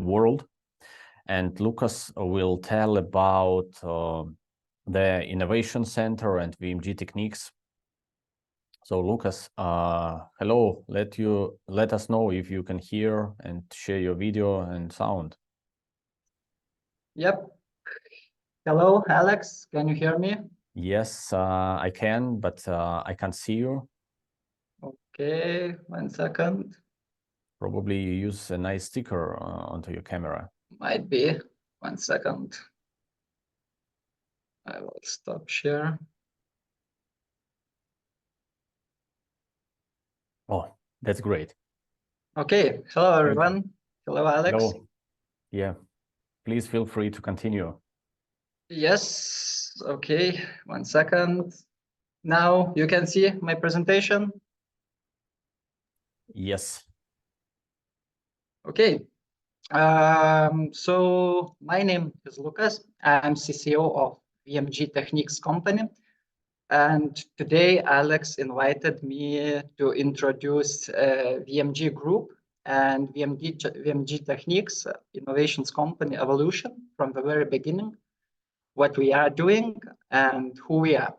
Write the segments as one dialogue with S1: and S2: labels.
S1: world. And Lukas will tell about the Innovation Center and VMG Techniques. So Lukas, hello, let us know if you can hear and share your video and sound.
S2: Yep. Hello, Alex, can you hear me?
S1: Yes, I can, but I can't see you.
S2: Okay, 1 second.
S1: Probably you use a nice sticker onto your camera.
S2: Might be. 1 second. I will stop share.
S1: Oh, that's great.
S2: Okay, hello everyone. Hello, Alex.
S1: Hello. Yeah, please feel free to continue.
S2: Yes, okay, 1 second. Now you can see my presentation.
S1: Yes.
S2: Okay, so my name is Lukas. I'm CCO of VMG Technics company. And today Alex invited me to introduce VMG Group and VMG Techniques innovations company evolution from the very beginning, what we are doing and who we are.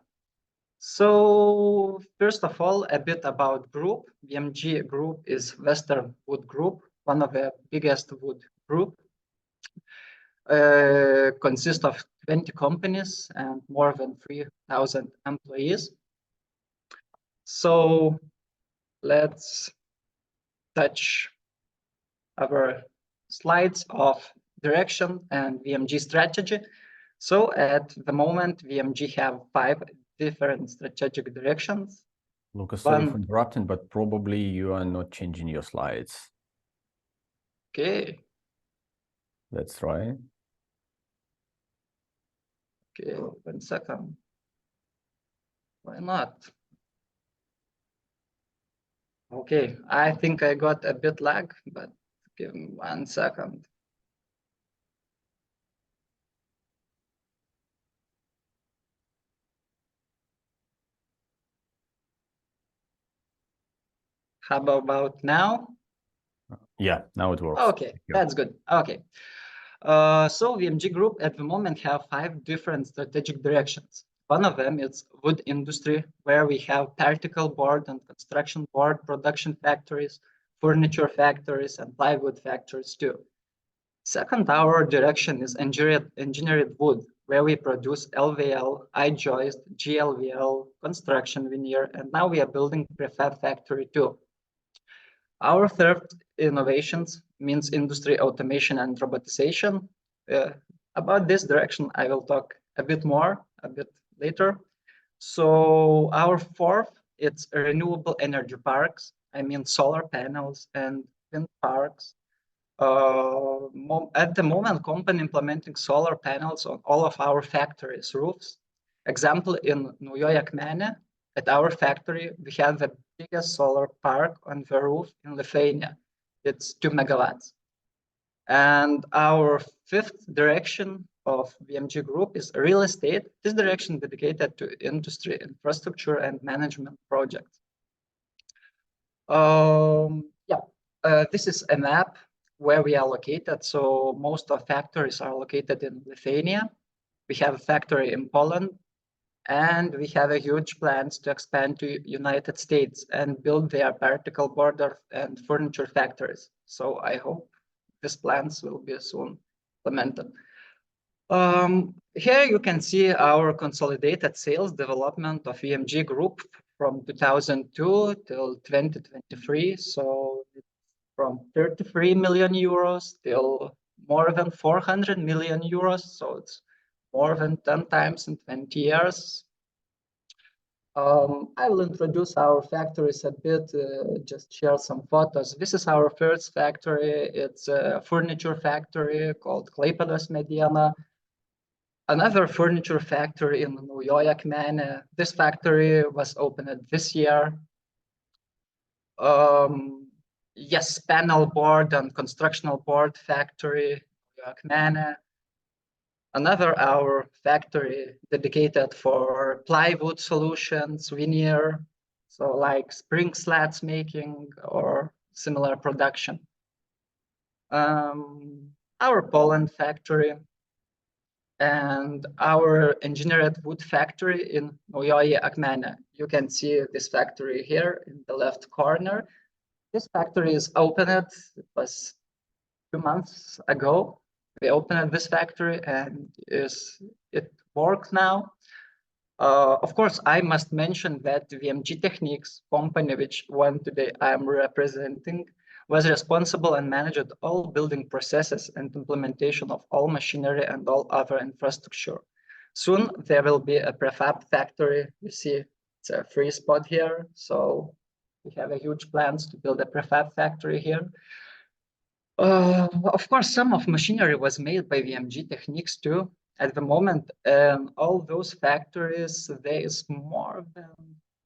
S2: So first of all, a bit about group. VMG Group is Western Wood Group, one of the biggest wood group. Consists of 20 companies and more than 3,000 employees. So let's touch our slides of direction and VMG strategy. So at the moment, VMG have 5 different strategic directions.
S1: Lukas, sorry for interrupting, but probably you are not changing your slides.
S2: Okay.
S1: That's right.
S2: Okay, 1 second. Why not? Okay, I think I got a bit lag, but give me 1 second. How about now?
S1: Yeah, now it works.
S2: Okay, that's good. Okay. So VMG Group at the moment have 5 different strategic directions. One of them is wood industry, where we have particle board and construction board production factories, furniture factories, and plywood factories too. Second, our direction is engineered wood, where we produce LVL, I-joist, GLVL, construction veneer, and now we are building prefab factory too. Our third innovations means industry automation and robotization. About this direction, I will talk a bit later. So our fourth, it's renewable energy parks. I mean, solar panels and wind parks. At the moment, company implementing solar panels on all of our factories' roofs. Example, in Naujoji Akmenė, at our factory, we have the biggest solar park on the roof in Lithuania. It's 2 megawatts. And our fifth direction of VMG Group is real estate. This direction dedicated to industry, infrastructure, and management projects. This is a map where we are located. So most of factories are located in Lithuania. We have a factory in Poland, and we have a huge plans to expand to United States and build their particle board and furniture factories. So I hope these plans will be soon implemented. Here you can see our consolidated sales development of VMG Group from 2002 till 2023. So it's from 33 million euros till more than 400 million euros. So it's more than 10 times in 20 years. I will introduce our factories a bit, just share some photos. This is our first factory. It's a furniture factory called Klaipėdos Mediena. Another furniture factory in Naujoji Akmenė. This factory was opened this year. Yes, panel board and constructional board factory, Naujoji Akmenė. Another our factory dedicated for plywood solutions, veneer, so like spring slats making or similar production. our Poland factory, and our engineered wood factory in Naujoji Akmenė. You can see this factory here in the left corner. This factory is opened, it was 2 months ago. We opened this factory and it works now. Of course, I must mention that VMG Technics company, which one today I am representing, was responsible and managed all building processes and implementation of all machinery and all other infrastructure. Soon there will be a prefab factory. You see, it's a free spot here. So we have a huge plans to build a prefab factory here. Of course, some of machinery was made by VMG Techniques too. At the moment, all those factories, there is more than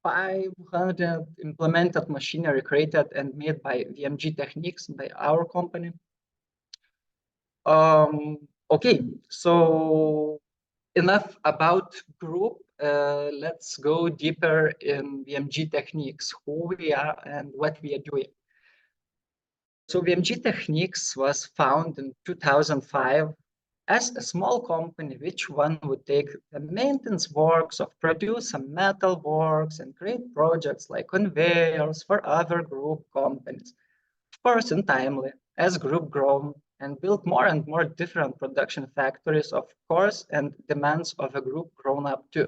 S2: 500 implemented machinery created and made by VMG Techniques, by our company. Okay, so enough about group. Let's go deeper in VMG Techniques, who we are and what we are doing. So VMG Techniques was founded in 2005 as a small company, which one would take the maintenance works of produce some metal works and create projects like conveyors for other group companies. Of course, in timely, as group grown and built more and more different production factories, of course, and demands of a group grown up too.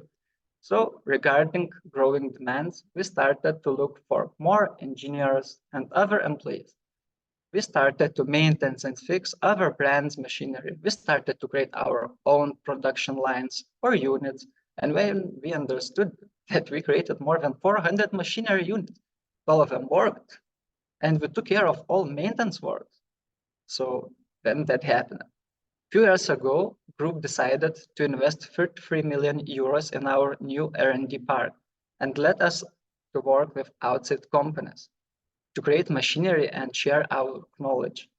S2: So regarding growing demands, we started to look for more engineers and other employees. We started to maintain and fix other brands' machinery. We started to create our own production lines or units. And when we understood that we created more than 400 machinery units, all of them worked, and we took care of all maintenance works. So then that happened. A few years ago, group decided to invest 33 million euros in our new R&D park and let us to work with outside companies to create machinery and share our knowledge.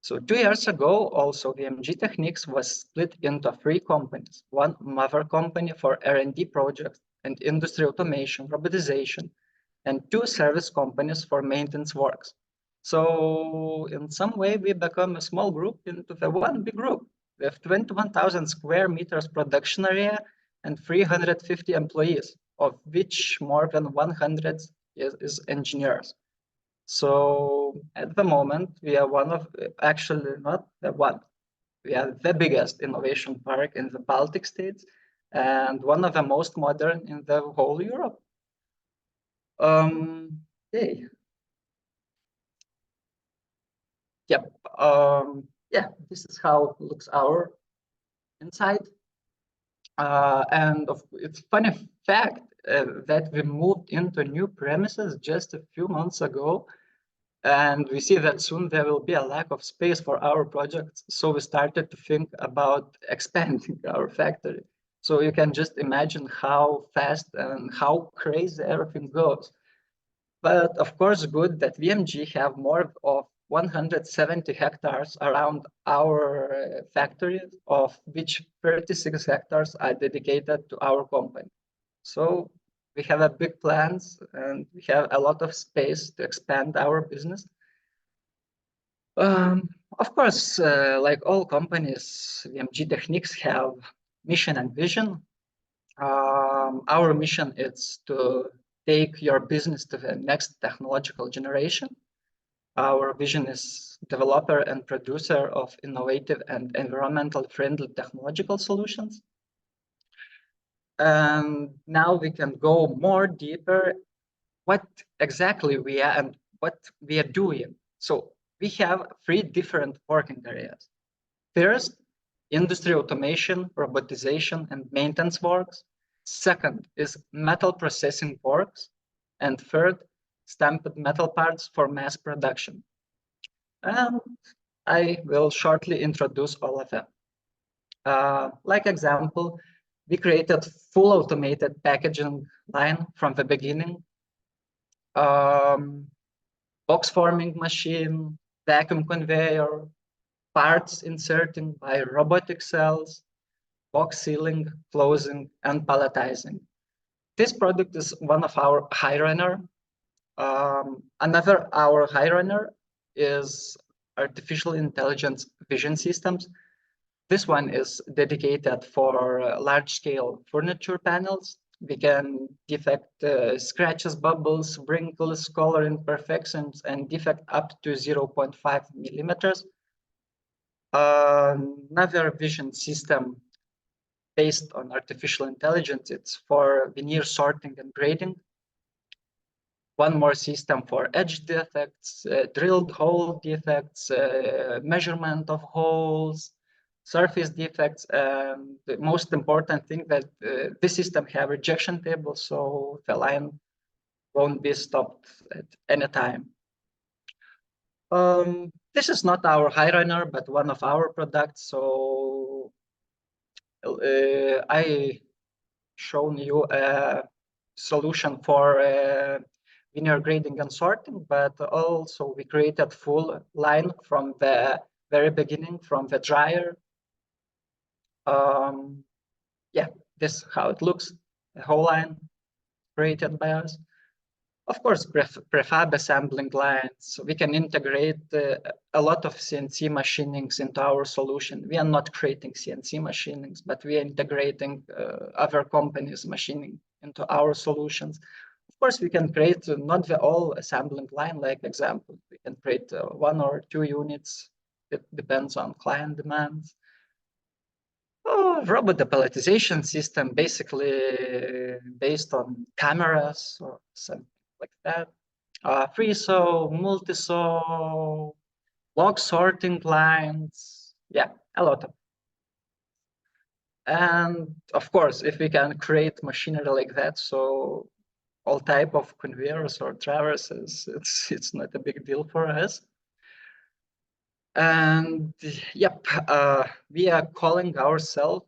S2: So 2 years ago, also VMG Techniques was split into 3 companies, one mother company for R&D projects and industry automation, robotization, and 2 service companies for maintenance works. So in some way, we become a small group into the one big group. We have 21,000 square meters production area and 350 employees, of which more than 100 is engineers. So at the moment, we are one of, actually not the one, we are the biggest innovation park in the Baltic states and one of the most modern in the whole Europe. Okay. Yep. Yeah, this is how looks our inside. And it's funny fact that we moved into new premises just a few months ago. And we see that soon there will be a lack of space for our projects. So we started to think about expanding our factory. So you can just imagine how fast and how crazy everything goes. But of course, good that VMG have more of 170 hectares around our factory, of which 36 hectares are dedicated to our company. So we have a big plans and we have a lot of space to expand our business. Of course, like all companies, VMG Techniques have mission and vision. Our mission is to take your business to the next technological generation. Our vision is developer and producer of innovative and environmentally friendly technological solutions. And now we can go more deeper what exactly we are and what we are doing. So we have 3 different working areas. First, industry automation, robotization, and maintenance works. Second is metal processing works. And third, stamped metal parts for mass production. And I will shortly introduce all of them. Like example, we created full automated packaging line from the beginning. Box forming machine, vacuum conveyor, parts inserting by robotic cells, box sealing, closing, and palletizing. This product is one of our high runner. Another our high runner is artificial intelligence vision systems. This one is dedicated for large-scale furniture panels. We can detect scratches, bubbles, wrinkles, color imperfections, and defect up to 0.5 millimeters. Another vision system based on artificial intelligence, it's for veneer sorting and grading. One more system for edge defects, drilled hole defects, measurement of holes, surface defects. The most important thing that this system have rejection tables, so the line won't be stopped at any time. This is not our high runner, but one of our products. So I shown you a solution for veneer grading and sorting, but also we created full line from the very beginning, from the dryer. Yeah, this is how it looks, the whole line created by us. Of course, prefab assembling lines. We can integrate a lot of CNC machinings into our solution. We are not creating CNC machinings, but we are integrating other companies' machining into our solutions. Of course, we can create not the all assembling line, like example. We can create 1 or 2 units. It depends on client demands. Robot depalletization system, basically based on cameras or something like that. Free-saw, multi-saw, log sorting lines. Yeah, a lot of. And of course, if we can create machinery like that, so all type of conveyors or traverses, it's not a big deal for us. And yep, we are calling ourselves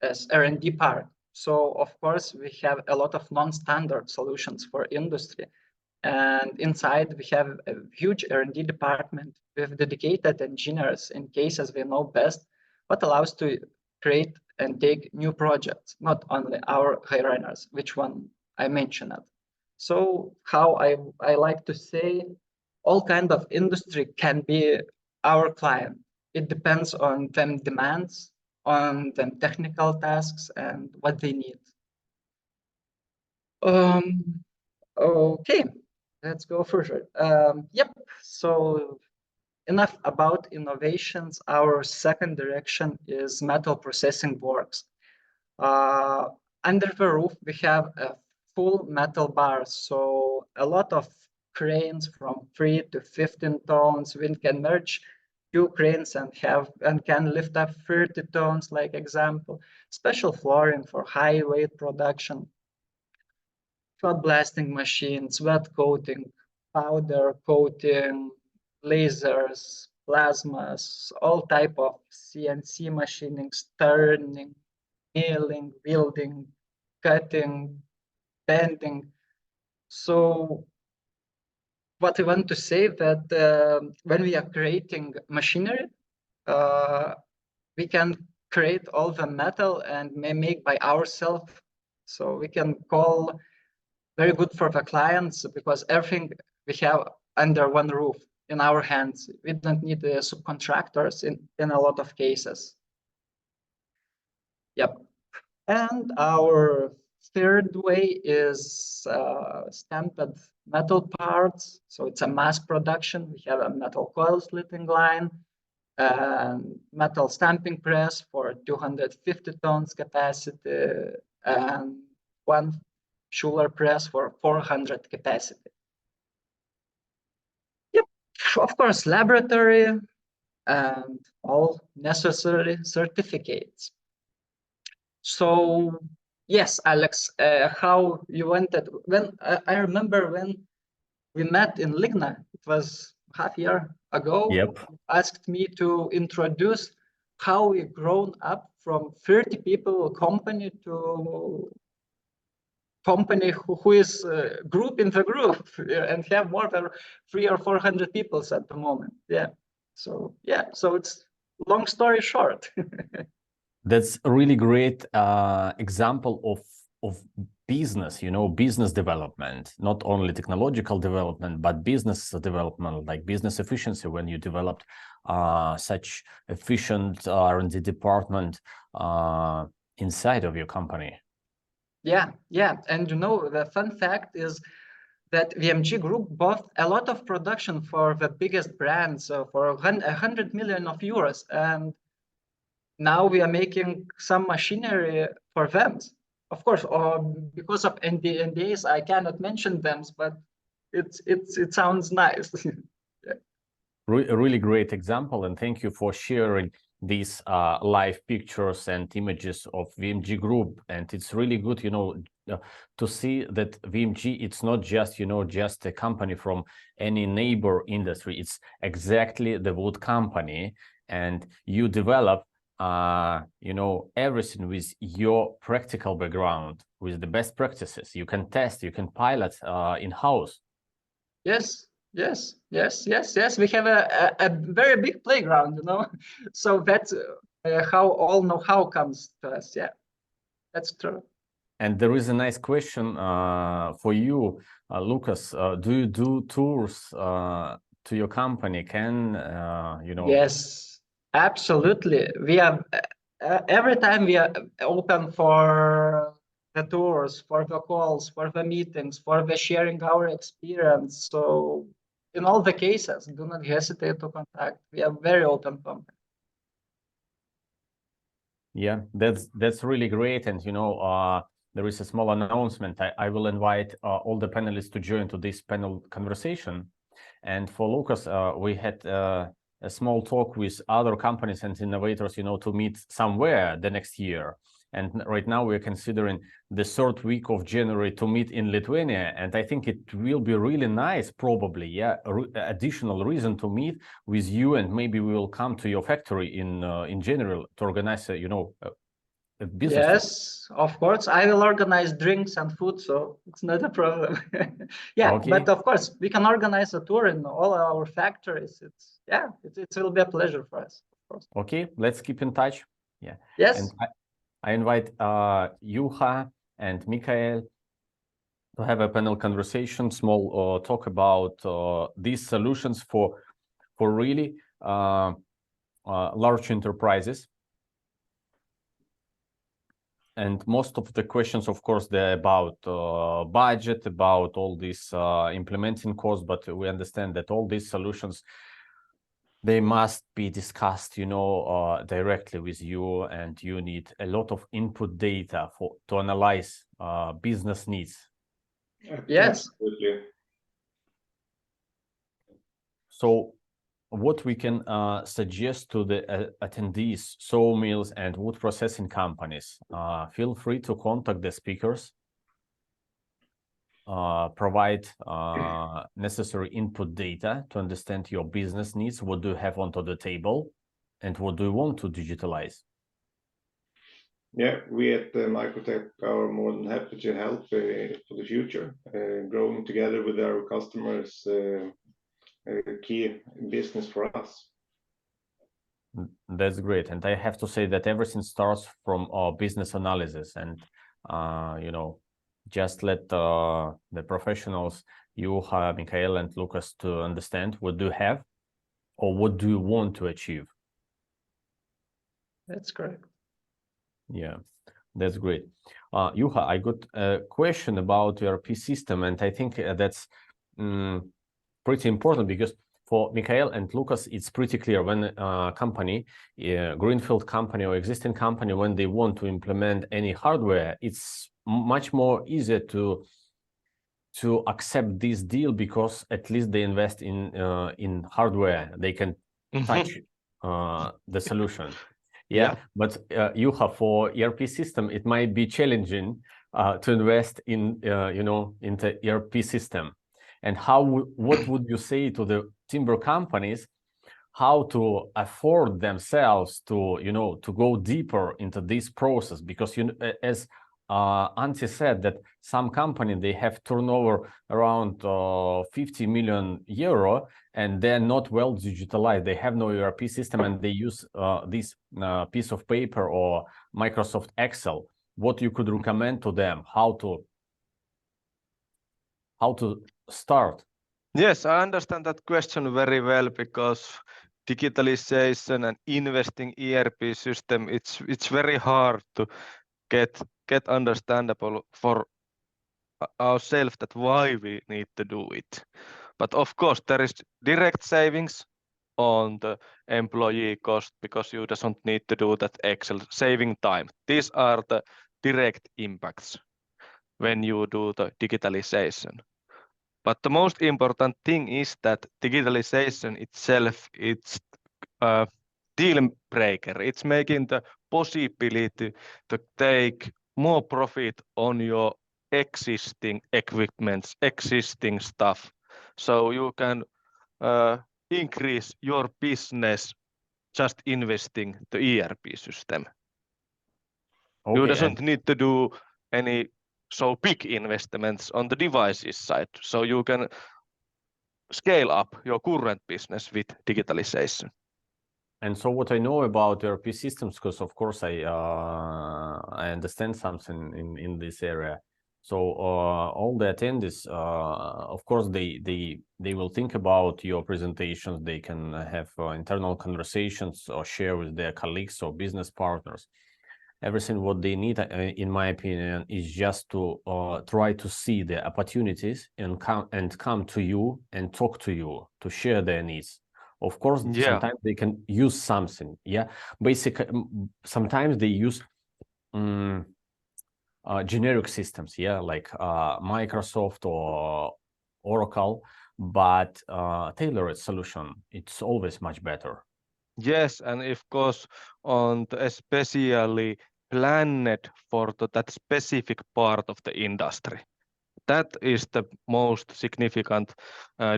S2: as R&D part. So of course, we have a lot of non-standard solutions for industry. And inside, we have a huge R&D department with dedicated engineers in cases we know best, what allows to create and take new projects, not only our high runners, which one I mentioned. So how I like to say, all kind of industry can be our client. It depends on them demands, on them technical tasks, and what they need. Okay, let's go further. Yep, so enough about innovations. Our second direction is metal processing works. Under the roof, we have a full metal bar, so a lot of cranes from 3 to 15 tons. We can merge few cranes and can lift up 30 tons, like example. Special flooring for high weight production. Shot blasting machines, wet coating, powder coating, lasers, plasmas, all type of CNC machining, turning, milling, welding, cutting, bending. So what I want to say that when we are creating machinery, we can create all the metal and make by ourselves. So we can call very good for the clients because everything we have under one roof in our hands. We don't need the subcontractors in a lot of cases. Yep. And our third way is stamped metal parts. So it's a mass production. We have a metal coil slitting line, metal stamping press for 250 tons capacity, and one Schuler press for 400 capacity. Yep, of course, laboratory and all necessary certificates. So yes, Alex, how you wanted, when I remember when we met in Ligna, it was half year ago.
S1: Yep.
S2: You asked me to introduce how we grown up from 30 people company to company who is group in the group and have more than 300 or 400 people at the moment. Yeah. So yeah, so it's long story short.
S1: That's a really great example of business, business development, not only technological development, but business development, like business efficiency, when you developed such efficient R&D department inside of your company?
S2: Yeah. And the fun fact is that VMG Group bought a lot of production for the biggest brands for 100 million euros. And now we are making some machinery for them. Of course, because of NDAs, I cannot mention them, but it sounds nice. Yeah.
S1: A really great example, and thank you for sharing these live pictures and images of VMG Group. And it's really good, to see that VMG, it's not just, just a company from any neighbor industry. It's exactly the wood company, and you develop everything with your practical background, with the best practices. You can test, you can pilot in-house.
S2: Yes. We have a very big playground, so that's how all know-how comes to us. Yeah, that's true.
S1: And there is a nice question for you, Lukas. Do you do tours to your company?
S2: Yes, absolutely. We are every time we are open for the tours, for the calls, for the meetings, for the sharing our experience. So in all the cases, do not hesitate to contact. We are very open company.
S1: Yeah, that's really great. And there is a small announcement. I will invite all the panelists to join to this panel conversation. And for Lukas, we had a small talk with other companies and innovators, to meet somewhere the next year. And right now we're considering the 3rd week of January to meet in Lithuania. And I think it will be really nice, probably, yeah, additional reason to meet with you. And maybe we will come to your factory in January to organize, a business.
S2: Yes, of course. I will organize drinks and food, so it's not a problem. Yeah,
S1: okay.
S2: But of course, we can organize a tour in all our factories. It will be a pleasure for us, of course.
S1: Okay, let's keep in touch. Yeah.
S2: Yes.
S1: And I invite Juha and Mikael to have a panel conversation, small talk about these solutions for really large enterprises. And most of the questions, of course, they're about budget, about all these implementing costs, but we understand that all these solutions, they must be discussed, directly with you, and you need a lot of input data to analyze business needs.
S2: Yes.
S3: Absolutely.
S1: So what we can suggest to the attendees, sawmills and wood processing companies, feel free to contact the speakers, provide necessary input data to understand your business needs, what do you have onto the table, and what do you want to digitalize.
S3: Yeah, we at Microtech are more than happy to help for the future, growing together with our customers, a key business for us.
S1: That's great. And I have to say that everything starts from business analysis, and just let the professionals, Juha, Mikael, and Lukas, to understand what do you have or what do you want to achieve.
S2: That's correct.
S1: Yeah, that's great. Juha, I got a question about ERP system, and I think that's pretty important, because for Mikael and Lukas, it's pretty clear when a company, a greenfield company or existing company, when they want to implement any hardware, it's much more easier to accept this deal, because at least they invest in hardware. They can touch the solution. Yeah. But Juha, for ERP system, it might be challenging to invest in into ERP system. And what would you say to the timber companies, how to afford themselves to to go deeper into this process? Because as Antti said, that some company, they have turnover around 50 million euro, and they're not well digitalized. They have no ERP system, and they use this piece of paper or Microsoft Excel. What you could recommend to them, how to how to start?
S4: Yes, I understand that question very well, because digitalization and investing ERP system, it's very hard to get understandable for ourselves that why we need to do it. But of course, there is direct savings on the employee cost, because you doesn't need to do that Excel, saving time. These are the direct impacts when you do the digitalization. But the most important thing is that digitalization itself, it's a deal breaker. It's making the possibility to take more profit on your existing equipments, existing stuff. So you can increase your business just investing the ERP system. You doesn't need to do any so big investments on the devices side. So you can scale up your current business with digitalization.
S1: And so what I know about ERP systems, because of course I understand something in this area. So all the attendees, of course, they will think about your presentations. They can have internal conversations or share with their colleagues or business partners. Everything what they need, in my opinion, is just to try to see the opportunities and come to you and talk to you to share their needs. Of course, sometimes they can use something. Basically, sometimes they use generic systems, like Microsoft or Oracle, but tailored solution, it's always much better.
S4: Yes, and of course, on the especially planned for that specific part of the industry. That is the most significant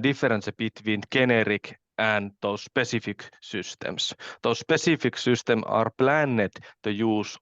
S4: difference between generic and those specific systems. Those specific systems are planned to use